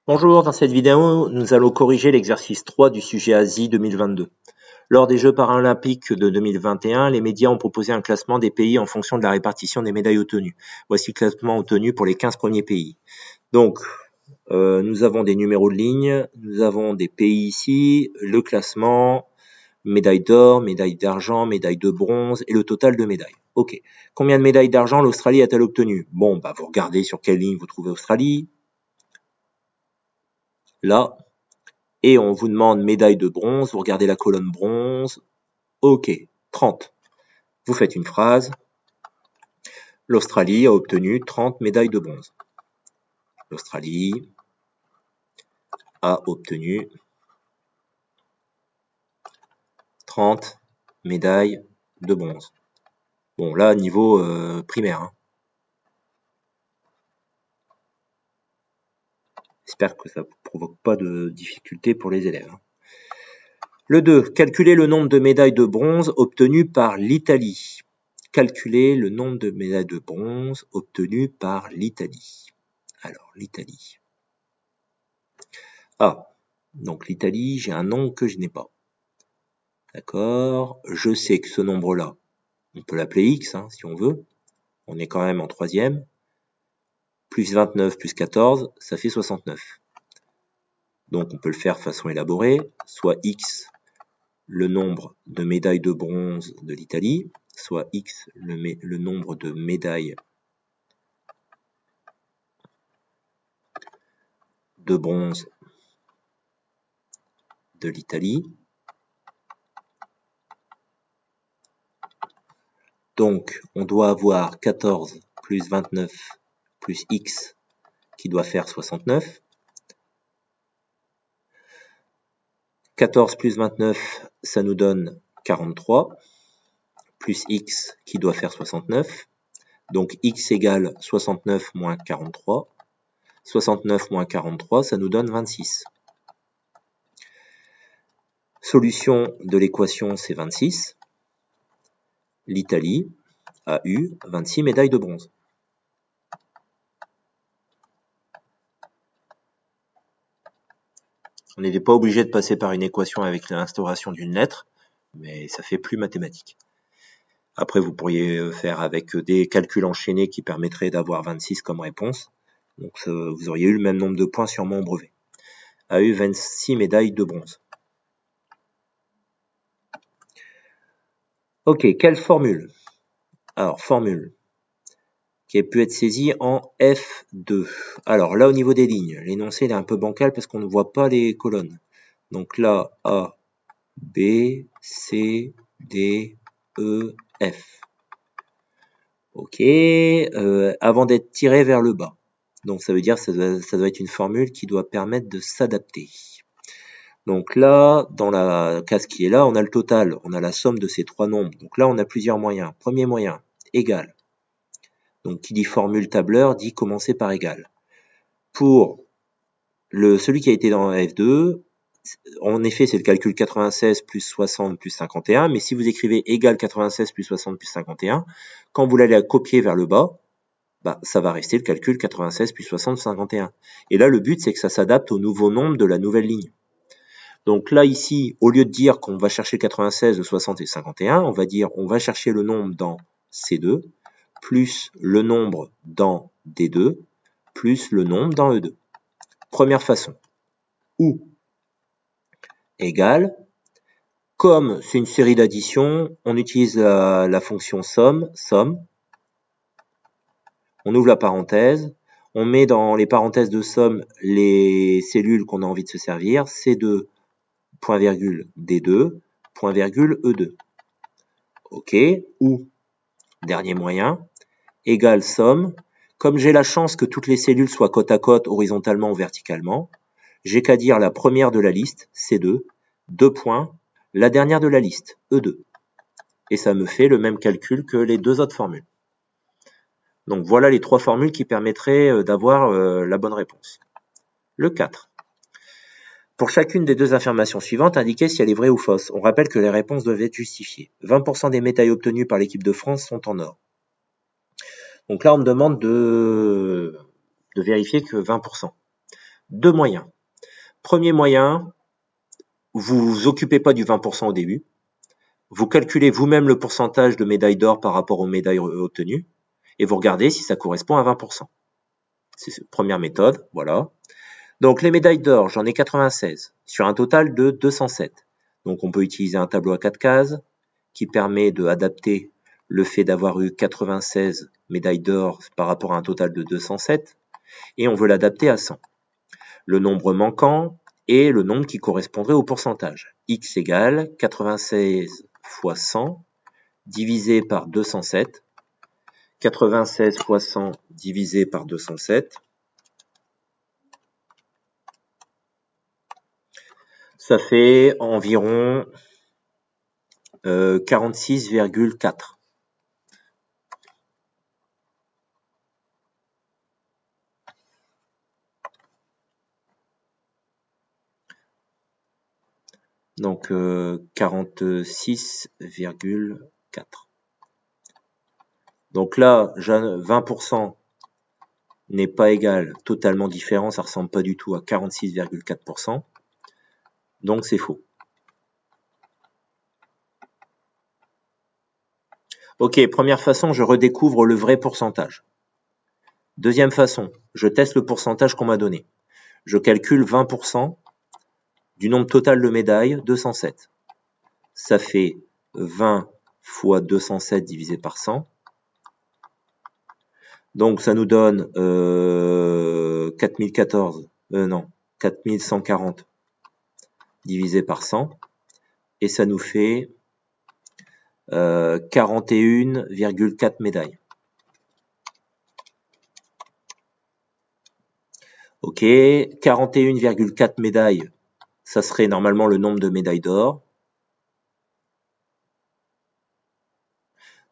Bonjour, dans cette vidéo, nous allons corriger l'exercice 3 du sujet Asie 2022. Lors des Jeux paralympiques de 2021, les médias ont proposé un classement des pays en fonction de la répartition des médailles obtenues. Voici le classement obtenu pour les 15 premiers pays. Donc, nous avons des numéros de ligne, nous avons des pays ici, le classement, médaille d'or, médaille d'argent, médaille de bronze et le total de médailles. Ok. Combien de médailles d'argent l'Australie a-t-elle obtenu? Bon, vous regardez sur quelle ligne vous trouvez Australie. Là, et on vous demande médaille de bronze, vous regardez la colonne bronze, ok, 30. Vous faites une phrase, l'Australie a obtenu 30 médailles de bronze. L'Australie a obtenu 30 médailles de bronze. Bon, là, niveau primaire. Hein. J'espère que ça ne provoque pas de difficultés pour les élèves. Hein. Le 2. Calculer le nombre de médailles de bronze obtenues par l'Italie. Calculer le nombre de médailles de bronze obtenues par l'Italie. Alors, l'Italie. Ah, donc l'Italie, j'ai un nombre que je n'ai pas. D'accord, je sais que ce nombre-là, on peut l'appeler X, hein, si on veut. On est quand même en troisième. Plus 29 plus 14, ça fait 69. Donc on peut le faire de façon élaborée, soit X, le nombre de médailles de bronze de l'Italie, soit X, le nombre de médailles de bronze de l'Italie. Donc, on doit avoir 14 plus 29 plus X qui doit faire 69. 14 plus 29, ça nous donne 43, plus X qui doit faire 69. Donc, X égale 69 moins 43. 69 moins 43, ça nous donne 26. Solution de l'équation, c'est 26. L'Italie a eu 26 médailles de bronze. On n'était pas obligé de passer par une équation avec l'instauration d'une lettre, mais ça fait plus mathématique. Après, vous pourriez faire avec des calculs enchaînés qui permettraient d'avoir 26 comme réponse. Donc, vous auriez eu le même nombre de points sûrement au brevet. A eu 26 médailles de bronze. Ok, quelle formule? Alors, formule qui a pu être saisie en F2. Alors là, au niveau des lignes, l'énoncé est un peu bancal parce qu'on ne voit pas les colonnes. Donc là, A, B, C, D, E, F. Ok, avant d'être tiré vers le bas. Donc ça veut dire que ça doit être une formule qui doit permettre de s'adapter. Donc là, dans la case qui est là, on a le total, on a la somme de ces trois nombres. Donc là, on a plusieurs moyens. Premier moyen, égal. Donc qui dit formule tableur dit commencer par égal. Pour celui qui a été dans F2, en effet, c'est le calcul 96 plus 60 plus 51, mais si vous écrivez égal 96 plus 60 plus 51, quand vous l'allez copier vers le bas, ça va rester le calcul 96 plus 60 plus 51. Et là, le but, c'est que ça s'adapte au nouveau nombre de la nouvelle ligne. Donc là, ici, au lieu de dire qu'on va chercher 96, 60 et 51, on va dire on va chercher le nombre dans C2, plus le nombre dans D2, plus le nombre dans E2. Première façon. Ou égale, comme c'est une série d'additions, on utilise la fonction somme, on ouvre la parenthèse, on met dans les parenthèses de somme les cellules qu'on a envie de se servir, C2, point virgule D2, point virgule E2. Ok, ou, dernier moyen, égale somme, comme j'ai la chance que toutes les cellules soient côte à côte, horizontalement ou verticalement, j'ai qu'à dire la première de la liste, C2, 2 points, la dernière de la liste, E2. Et ça me fait le même calcul que les deux autres formules. Donc voilà les trois formules qui permettraient d'avoir la bonne réponse. Le 4. Pour chacune des deux affirmations suivantes, indiquez si elle est vraie ou fausse. On rappelle que les réponses doivent être justifiées. 20% des médailles obtenues par l'équipe de France sont en or. Donc là, on me demande de vérifier que 20%. Deux moyens. Premier moyen, vous vous occupez pas du 20% au début. Vous calculez vous-même le pourcentage de médailles d'or par rapport aux médailles obtenues et vous regardez si ça correspond à 20%. C'est la première méthode, voilà. Donc les médailles d'or, j'en ai 96 sur un total de 207. Donc on peut utiliser un tableau à 4 cases qui permet d'adapter le fait d'avoir eu 96 médailles d'or par rapport à un total de 207 et on veut l'adapter à 100. Le nombre manquant est le nombre qui correspondrait au pourcentage. X égale 96 fois 100 divisé par 207. 96 fois 100 divisé par 207. Ça fait environ 46,4. Donc 46,4. Donc là, 20% n'est pas égal, totalement différent, ça ressemble pas du tout à 46,4%. Donc c'est faux. Ok, première façon, je redécouvre le vrai pourcentage. Deuxième façon, je teste le pourcentage qu'on m'a donné. Je calcule 20% du nombre total de médailles, 207. Ça fait 20 fois 207 divisé par 100. Donc ça nous donne 4140 divisé par 100. Et ça nous fait 41,4 médailles. Ok, 41,4 médailles, ça serait normalement le nombre de médailles d'or.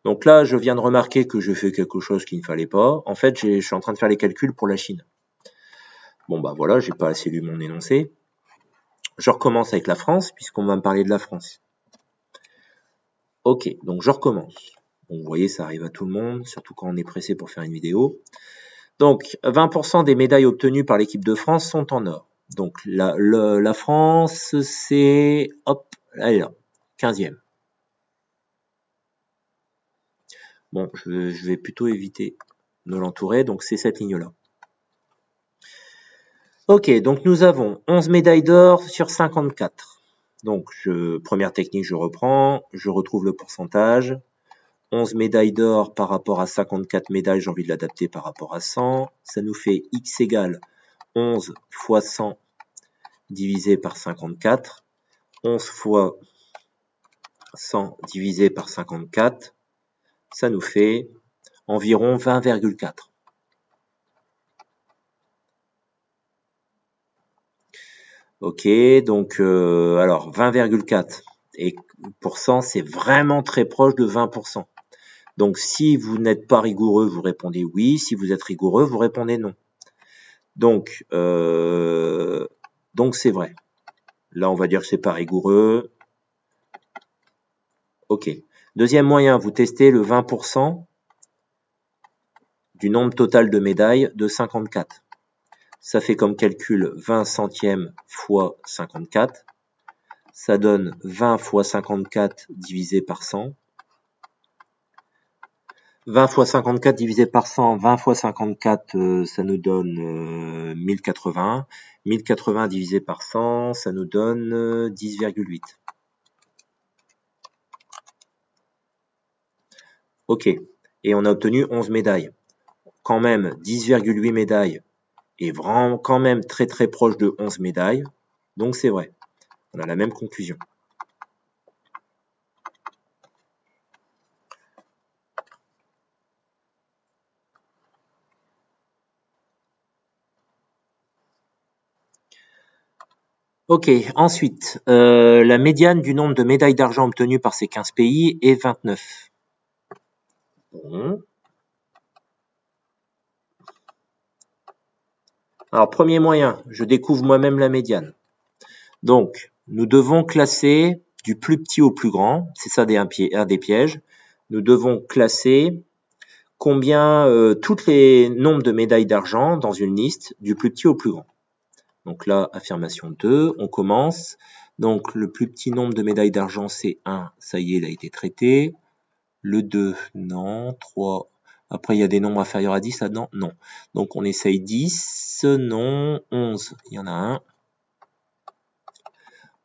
Donc là, je viens de remarquer que je fais quelque chose qu'il ne fallait pas. En fait, je suis en train de faire les calculs pour la Chine. Bon bah voilà, j'ai pas assez lu mon énoncé. Je recommence avec la France, puisqu'on va me parler de la France. Ok, donc je recommence. Bon, vous voyez, ça arrive à tout le monde, surtout quand on est pressé pour faire une vidéo. Donc, 20% des médailles obtenues par l'équipe de France sont en or. Donc, la France, c'est... Hop, elle est là, 15e. Bon, je vais plutôt éviter de l'entourer, donc c'est cette ligne-là. Ok, donc nous avons 11 médailles d'or sur 54. Donc, première technique, je reprends, je retrouve le pourcentage. 11 médailles d'or par rapport à 54 médailles, j'ai envie de l'adapter par rapport à 100. Ça nous fait X égale 11 fois 100 divisé par 54. 11 fois 100 divisé par 54, ça nous fait environ 20,4. Ok, donc alors 20,4 et %, c'est vraiment très proche de 20%. Donc si vous n'êtes pas rigoureux, vous répondez oui. Si vous êtes rigoureux, vous répondez non. Donc c'est vrai. Là, on va dire que c'est pas rigoureux. Ok. Deuxième moyen, vous testez le 20% du nombre total de médailles de 54. Ça fait comme calcul 20 centièmes fois 54. Ça donne 20 fois 54 divisé par 100. 20 fois 54 divisé par 100, 20 fois 54, ça nous donne 1080. 1080 divisé par 100, ça nous donne 10,8. Ok, et on a obtenu 11 médailles. Quand même 10,8 médailles est vraiment quand même très très proche de 11 médailles. Donc c'est vrai, on a la même conclusion. Ok, ensuite, la médiane du nombre de médailles d'argent obtenues par ces 15 pays est 29. Bon. Alors, premier moyen, je découvre moi-même la médiane. Donc, nous devons classer du plus petit au plus grand, c'est ça un des pièges. Nous devons classer combien tous les nombres de médailles d'argent dans une liste du plus petit au plus grand. Donc là, affirmation 2, on commence. Donc le plus petit nombre de médailles d'argent, c'est 1. Ça y est, il a été traité. Le 2, non. 3. Après, il y a des nombres inférieurs à 10, là, non. Non. Donc on essaye 10, non. 11, il y en a un.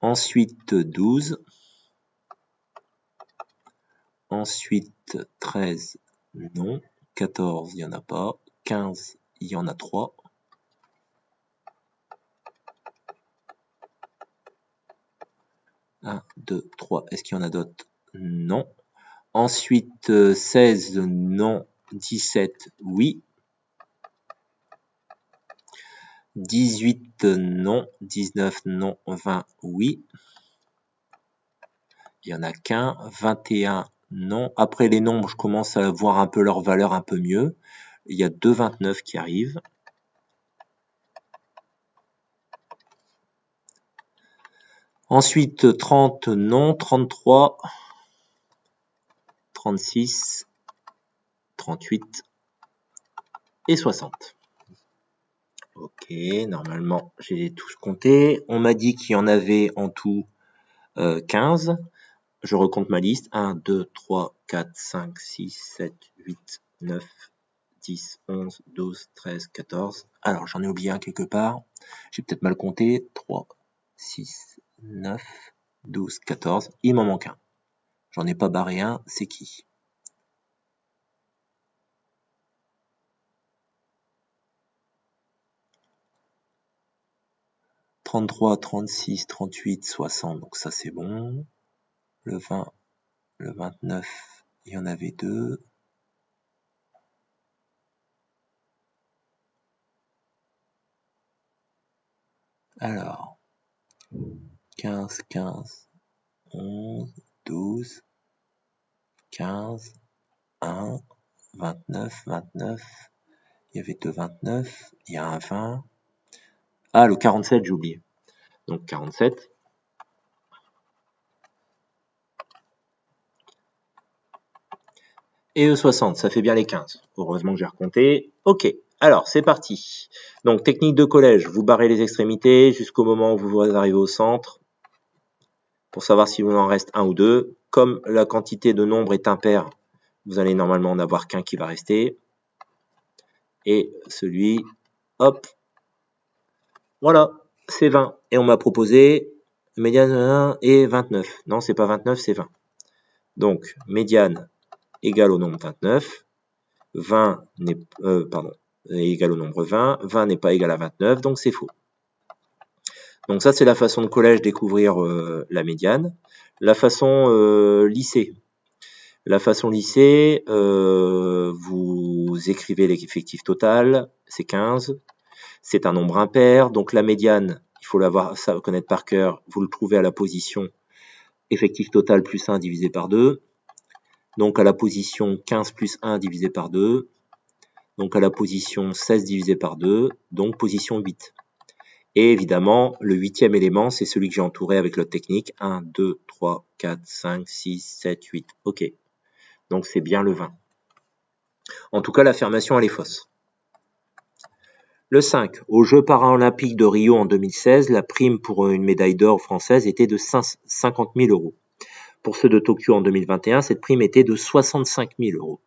Ensuite, 12. Ensuite, 13, non. 14, il n'y en a pas. 15, il y en a 3. 1, 2, 3. Est-ce qu'il y en a d'autres? Non. Ensuite, 16, non. 17, oui. 18, non. 19, non. 20, oui. Il n'y en a qu'un. 21, non. Après les nombres, je commence à voir un peu leur valeur un peu mieux. Il y a 2 29 qui arrivent. Ensuite, 30, non. 33, 36, 38 et 60. Ok, normalement, j'ai tous compté. On m'a dit qu'il y en avait en tout 15. Je recompte ma liste. 1, 2, 3, 4, 5, 6, 7, 8, 9, 10, 11, 12, 13, 14. Alors, j'en ai oublié un quelque part. J'ai peut-être mal compté. 3, 6, 9, 12, 14. Il m'en manque un. J'en ai pas barré un. C'est qui? « 33, 36, 38, 60. Donc ça, c'est bon. Le 20, le 29, il y en avait 2. Alors, 15, 15, 11, 12, 15, 1, 29, 29. Il y avait 2 29. Il y a un 20. Ah, le 47, j'ai oublié. Donc 47. Et E60, ça fait bien les 15. Heureusement que j'ai recompté. Ok, alors c'est parti. Donc technique de collège, vous barrez les extrémités jusqu'au moment où vous arrivez au centre pour savoir s'il vous en reste un ou deux. Comme la quantité de nombre est impaire, vous allez normalement en avoir qu'un qui va rester. Et celui, hop, voilà, c'est 20. Et on m'a proposé médiane 1 et 29. Non, c'est pas 29, c'est 20. Donc, médiane égale au nombre 29. 20 n'est, est égal au nombre 20. 20 n'est pas égal à 29, donc c'est faux. Donc ça, c'est la façon de collège découvrir la médiane. La façon lycée. La façon lycée, vous écrivez l'effectif total, c'est 15. C'est un nombre impair, donc la médiane, il faut ça connaître par cœur, vous le trouvez à la position effectif total plus 1 divisé par 2. Donc à la position 15 plus 1 divisé par 2. Donc à la position 16 divisé par 2, donc position 8. Et évidemment, le 8e élément, c'est celui que j'ai entouré avec l'autre technique. 1, 2, 3, 4, 5, 6, 7, 8. Ok. Donc c'est bien le 20. En tout cas, l'affirmation, elle est fausse. Le 5. Aux Jeux paralympiques de Rio en 2016, la prime pour une médaille d'or française était de 50 000 euros. Pour ceux de Tokyo en 2021, cette prime était de 65 000 euros.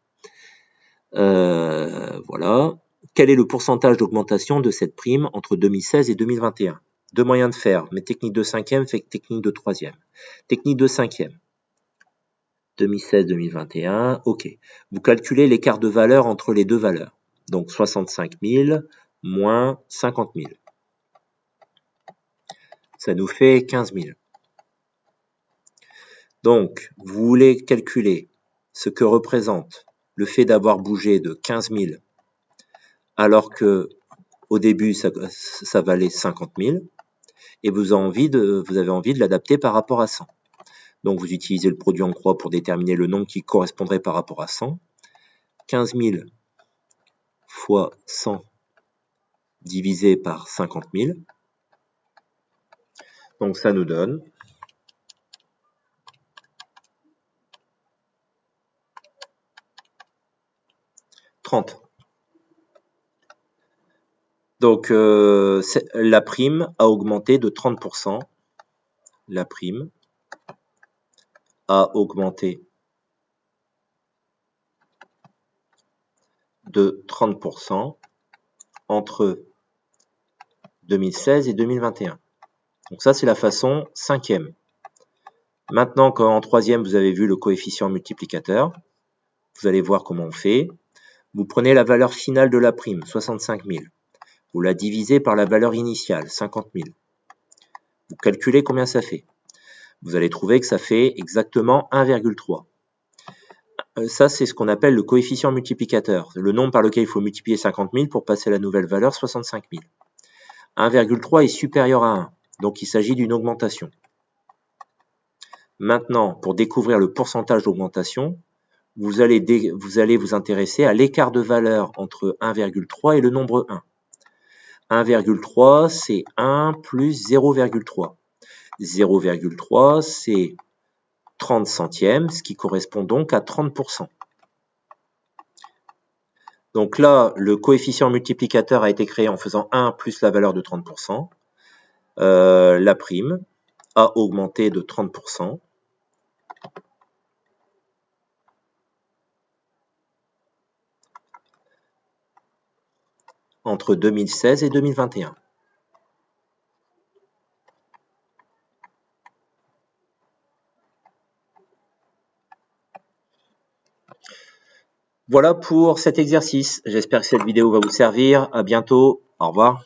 Voilà. Quel est le pourcentage d'augmentation de cette prime entre 2016 et 2021? Deux moyens de faire, mais technique de 5e fait technique de 3e. Technique de 5e. 2016-2021, ok. Vous calculez l'écart de valeur entre les deux valeurs. Donc 65 000 moins 50 000. Ça nous fait 15 000. Donc, vous voulez calculer ce que représente le fait d'avoir bougé de 15 000 alors que au début ça valait 50 000 et vous avez envie de l'adapter par rapport à 100. Donc vous utilisez le produit en croix pour déterminer le nombre qui correspondrait par rapport à 100. 15 000 fois 100 divisé par 50 000. Donc ça nous donne 30. Donc, la prime a augmenté de 30%. La prime a augmenté de 30% entre 2016 et 2021. Donc ça, c'est la façon 5e. Maintenant, quand en 3e, vous avez vu le coefficient multiplicateur, vous allez voir comment on fait. Vous prenez la valeur finale de la prime, 65 000. Vous la divisez par la valeur initiale, 50 000. Vous calculez combien ça fait. Vous allez trouver que ça fait exactement 1,3. Ça, c'est ce qu'on appelle le coefficient multiplicateur, le nombre par lequel il faut multiplier 50 000 pour passer à la nouvelle valeur 65 000. 1,3 est supérieur à 1, donc il s'agit d'une augmentation. Maintenant, pour découvrir le pourcentage d'augmentation, vous allez vous intéresser à l'écart de valeur entre 1,3 et le nombre 1. 1,3, c'est 1 plus 0,3. 0,3, c'est 30 centièmes, ce qui correspond donc à 30%. Donc là, le coefficient multiplicateur a été créé en faisant 1 plus la valeur de 30%. La prime a augmenté de 30%. Entre 2016 et 2021. Voilà pour cet exercice. J'espère que cette vidéo va vous servir. À bientôt. Au revoir.